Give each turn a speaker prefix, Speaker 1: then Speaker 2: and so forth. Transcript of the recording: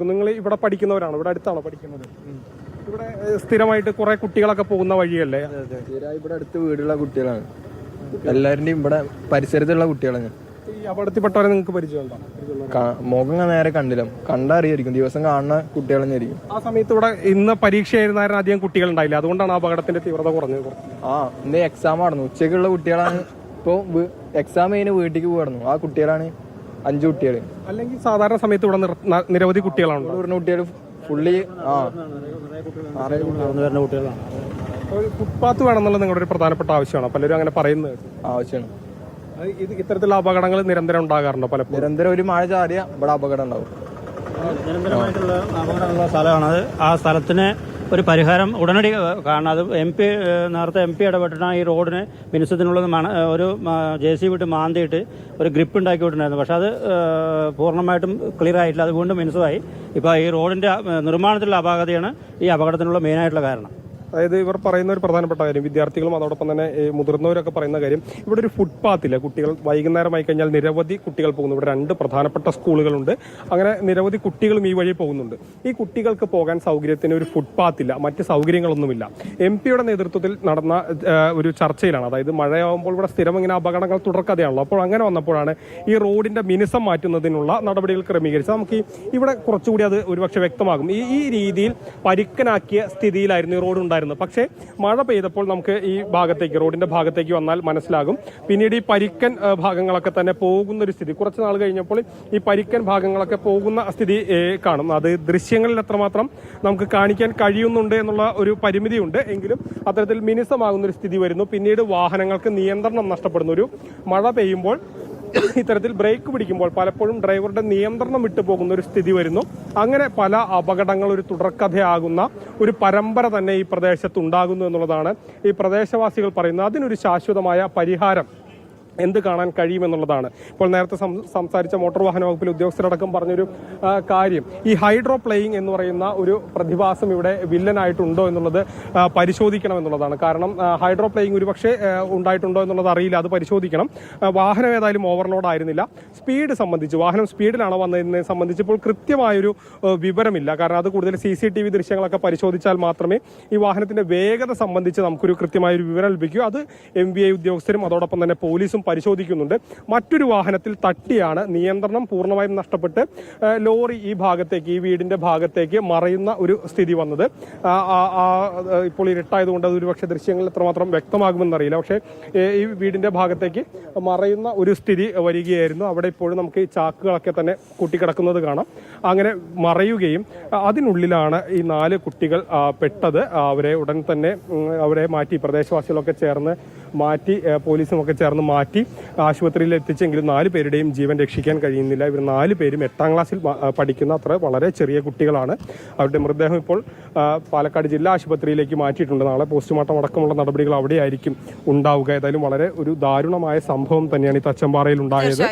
Speaker 1: നിങ്ങൾ ഇവിടെ പഠിക്കുന്നവരാണോ? ഇവിടെ അടുത്താണോ പഠിക്കുന്നത്? ഇവിടെ സ്ഥിരമായിട്ട് കുറെ കുട്ടികളൊക്കെ പോകുന്ന വഴിയല്ലേ?
Speaker 2: ഇവിടെ അടുത്ത് വീടുള്ള കുട്ടികളാണ്, എല്ലാവരുടെയും ഇവിടെ പരിസരത്തുള്ള കുട്ടികളാണ്.
Speaker 1: ഈ അപകടത്തിൽപ്പെട്ടവരെ നിങ്ങൾക്ക് പരിചയമുണ്ടോ?
Speaker 2: മുഖം നേരെ കണ്ടില്ല, കണ്ടറിയായിരിക്കും, ദിവസം കാണുന്ന കുട്ടികൾ തന്നെ ആയിരിക്കും.
Speaker 1: ആ സമയത്ത് ഇവിടെ ഇന്ന് പരീക്ഷയായിരുന്നാലും അധികം കുട്ടികൾ ഉണ്ടായില്ല, അതുകൊണ്ടാണ് അപകടത്തിന്റെ തീവ്രത കുറഞ്ഞത്.
Speaker 2: ഇന്ന് എക്സാം ആയിരുന്നു, ഉച്ചക്കുള്ള കുട്ടികളാണ്. ഇപ്പൊ എക്സാം കഴിഞ്ഞ് വീട്ടിലേക്ക് പോയിരുന്നു, ആ കുട്ടികളാണ് 5 കുട്ടികൾ.
Speaker 1: അല്ലെങ്കിൽ സാധാരണ സമയത്ത് ഇവിടെ നിരവധി കുട്ടികളാണ്.
Speaker 2: കുട്ടികൾ ഫുള്ളി
Speaker 1: കുട്ടികളാണ്. ഫുട്പാത്ത് വേണമെന്നുള്ളത് നിങ്ങളുടെ ഒരു പ്രധാനപ്പെട്ട ആവശ്യമാണ്, പലരും അങ്ങനെ പറയുന്നത്.
Speaker 2: ആവശ്യമാണ്.
Speaker 1: ഇത്തരത്തിലുള്ള അപകടങ്ങൾ നിരന്തരം ഉണ്ടാകാറുണ്ടോ? പലപ്പോഴും
Speaker 2: നിരന്തരം ഒരു മഴ ചാറിയ ഇവിടെ അപകടം ഉണ്ടാവും.
Speaker 3: നിരന്തരമായിട്ടുള്ള അപകടമുള്ള സ്ഥലമാണത്. ആ സ്ഥലത്തിന് ഒരു പരിഹാരം ഉടനടി കാണണം. അത് നേരത്തെ MP ഇടപെട്ടിട്ടാണ് ഈ റോഡിന് മിനുസത്തിനുള്ളത് ഒരു JCB ഇട്ട് മാന്തിയിട്ട് ഒരു ഗ്രിപ്പ് ഉണ്ടാക്കി വിട്ടിട്ടുണ്ടായിരുന്നു. പക്ഷെ അത് പൂർണ്ണമായിട്ടും ക്ലിയർ ആയിട്ടില്ല, അത് വീണ്ടും മിനുസമായി. ഇപ്പോൾ ഈ റോഡിന്റെ നിർമ്മാണത്തിലുള്ള അപാകതയാണ് ഈ അപകടത്തിനുള്ള മെയിനായിട്ടുള്ള കാരണം.
Speaker 1: അതായത് ഇവർ പറയുന്ന ഒരു പ്രധാനപ്പെട്ട കാര്യം, വിദ്യാർത്ഥികളും അതോടൊപ്പം തന്നെ മുതിർന്നവരൊക്കെ പറയുന്ന കാര്യം, ഇവിടെ ഒരു ഫുട്പാത്തില്ല. കുട്ടികൾ വൈകുന്നേരമായി കഴിഞ്ഞാൽ നിരവധി കുട്ടികൾ പോകുന്നു. ഇവിടെ 2 പ്രധാനപ്പെട്ട സ്കൂളുകളുണ്ട്, അങ്ങനെ നിരവധി കുട്ടികളും ഈ വഴി പോകുന്നുണ്ട്. ഈ കുട്ടികൾക്ക് പോകാൻ സൗകര്യത്തിന് ഒരു ഫുട്പാത്തില്ല, മറ്റ് സൗകര്യങ്ങളൊന്നുമില്ല. MP നേതൃത്വത്തിൽ നടന്ന ഒരു ചർച്ചയിലാണ്, അതായത് മഴയാകുമ്പോൾ ഇവിടെ സ്ഥിരം ഇങ്ങനെ അപകടങ്ങൾ തുടർക്കഥയാണല്ലോ. അപ്പോൾ അങ്ങനെ വന്നപ്പോഴാണ് ഈ റോഡിന്റെ മിനുസം മാറ്റുന്നതിനുള്ള നടപടികൾ ക്രമീകരിച്ചത്. നമുക്ക് ഇവിടെ കുറച്ചുകൂടി അത് ഒരുപക്ഷെ വ്യക്തമാകും. ഈ രീതിയിൽ പരിക്കനാക്കിയ സ്ഥിതിയിലായിരുന്നു ഈ റോഡ് ഉണ്ടായിരുന്നത്. പക്ഷേ മഴ പെയ്തപ്പോൾ നമുക്ക് ഈ ഭാഗത്തേക്ക്, റോഡിന്റെ ഭാഗത്തേക്ക് വന്നാൽ മനസ്സിലാകും. പിന്നീട് ഈ പരിക്കൻ ഭാഗങ്ങളൊക്കെ തന്നെ പോകുന്ന ഒരു സ്ഥിതി, കുറച്ച് നാൾ കഴിഞ്ഞപ്പോൾ ഈ പരിക്കൻ ഭാഗങ്ങളൊക്കെ പോകുന്ന സ്ഥിതി കാണും. അത് ദൃശ്യങ്ങളിൽ എത്രമാത്രം നമുക്ക് കാണിക്കാൻ കഴിയുന്നുണ്ട് എന്നുള്ള ഒരു പരിമിതിയുണ്ട്. എങ്കിലും അത്തരത്തിൽ മിനുസമാകുന്ന ഒരു സ്ഥിതി വരുന്നു. പിന്നീട് വാഹനങ്ങൾക്ക് നിയന്ത്രണം നഷ്ടപ്പെടുന്ന ഒരു മഴ പെയ്യുമ്പോൾ ഇത്തരത്തിൽ ബ്രേക്ക് പിടിക്കുമ്പോൾ പലപ്പോഴും ഡ്രൈവറുടെ നിയന്ത്രണം വിട്ടുപോകുന്ന ഒരു സ്ഥിതി വരുന്നു. അങ്ങനെ പല അപകടങ്ങൾ ഒരു തുടർക്കഥയാകുന്ന ഒരു പരമ്പര തന്നെ ഈ പ്രദേശത്ത് ഉണ്ടാകുന്നു എന്നുള്ളതാണ് ഈ പ്രദേശവാസികൾ പറയുന്നത്. അതിനൊരു ശാശ്വതമായ പരിഹാരം എന്ത് കാണാൻ കഴിയുമെന്നുള്ളതാണ്. ഇപ്പോൾ നേരത്തെ സംസാരിച്ച മോട്ടോർ വാഹന വകുപ്പിലെ ഉദ്യോഗസ്ഥരടക്കം പറഞ്ഞൊരു കാര്യം, ഈ ഹൈഡ്രോ പ്ലേയിങ് എന്ന് പറയുന്ന ഒരു പ്രതിഭാസം ഇവിടെ വില്ലനായിട്ടുണ്ടോ എന്നുള്ളത് പരിശോധിക്കണം എന്നുള്ളതാണ്. കാരണം ഹൈഡ്രോ പ്ലേയിങ് ഒരുപക്ഷെ ഉണ്ടായിട്ടുണ്ടോ എന്നുള്ളത് അറിയില്ല, അത് പരിശോധിക്കണം. വാഹനം ഏതായാലും ഓവർലോഡ് ആയിരുന്നില്ല. സ്പീഡ് സംബന്ധിച്ച്, വാഹനം സ്പീഡിലാണോ വന്നതിനെ സംബന്ധിച്ചിപ്പോൾ കൃത്യമായൊരു വിവരമില്ല. കാരണം അത് കൂടുതൽ CCTV ദൃശ്യങ്ങളൊക്കെ പരിശോധിച്ചാൽ മാത്രമേ ഈ വാഹനത്തിന്റെ വേഗത സംബന്ധിച്ച് നമുക്കൊരു കൃത്യമായൊരു വിവരം ലഭിക്കൂ. അത് MVI ഉദ്യോഗസ്ഥരും അതോടൊപ്പം തന്നെ പോലീസും പരിശോധിക്കുന്നുണ്ട്. മറ്റൊരു വാഹനത്തിൽ തട്ടിയാണ് നിയന്ത്രണം പൂർണ്ണമായും നഷ്ടപ്പെട്ട് ലോറി ഈ ഭാഗത്തേക്ക്, ഈ വീടിന്റെ ഭാഗത്തേക്ക് മറയുന്ന ഒരു സ്ഥിതി വന്നത്. ഇപ്പോൾ ഇരുട്ടായതുകൊണ്ട് അത് ഒരുപക്ഷെ ദൃശ്യങ്ങളിൽ എത്രമാത്രം വ്യക്തമാകുമെന്നറിയില്ല. പക്ഷേ ഈ വീടിന്റെ ഭാഗത്തേക്ക് മറയുന്ന ഒരു സ്ഥിതി വരികയായിരുന്നു. അവിടെ ഇപ്പോഴും നമുക്ക് ഈ ചാക്കുകളൊക്കെ തന്നെ കൂട്ടിക്കിടക്കുന്നത് കാണാം. അങ്ങനെ മറയുകയും അതിനുള്ളിലാണ് ഈ 4 കുട്ടികൾ പെട്ടത്. അവരെ ഉടൻ തന്നെ അവരെ മാറ്റി, പ്രദേശവാസികളൊക്കെ ചേർന്ന് മാറ്റി, പോലീസും ഒക്കെ ചേർന്ന് മാറ്റി ആശുപത്രിയിൽ എത്തിച്ചെങ്കിലും 4 പേരുടെയും ജീവൻ രക്ഷിക്കാൻ കഴിയുന്നില്ല. ഇവർ 4 പേരും 8ാം ക്ലാസ്സിൽ പഠിക്കുന്ന അത്ര വളരെ ചെറിയ കുട്ടികളാണ്. അവരുടെ മൃതദേഹം ഇപ്പോൾ പാലക്കാട് ജില്ലാ ആശുപത്രിയിലേക്ക് മാറ്റിയിട്ടുണ്ട്. നാളെ പോസ്റ്റ്മോർട്ടം അടക്കമുള്ള നടപടികൾ അവിടെയായിരിക്കും ഉണ്ടാവുക. ഏതായാലും വളരെ ഒരു ദാരുണമായ സംഭവം തന്നെയാണ് ഈ തച്ചമ്പാറയിൽ ഉണ്ടായത്.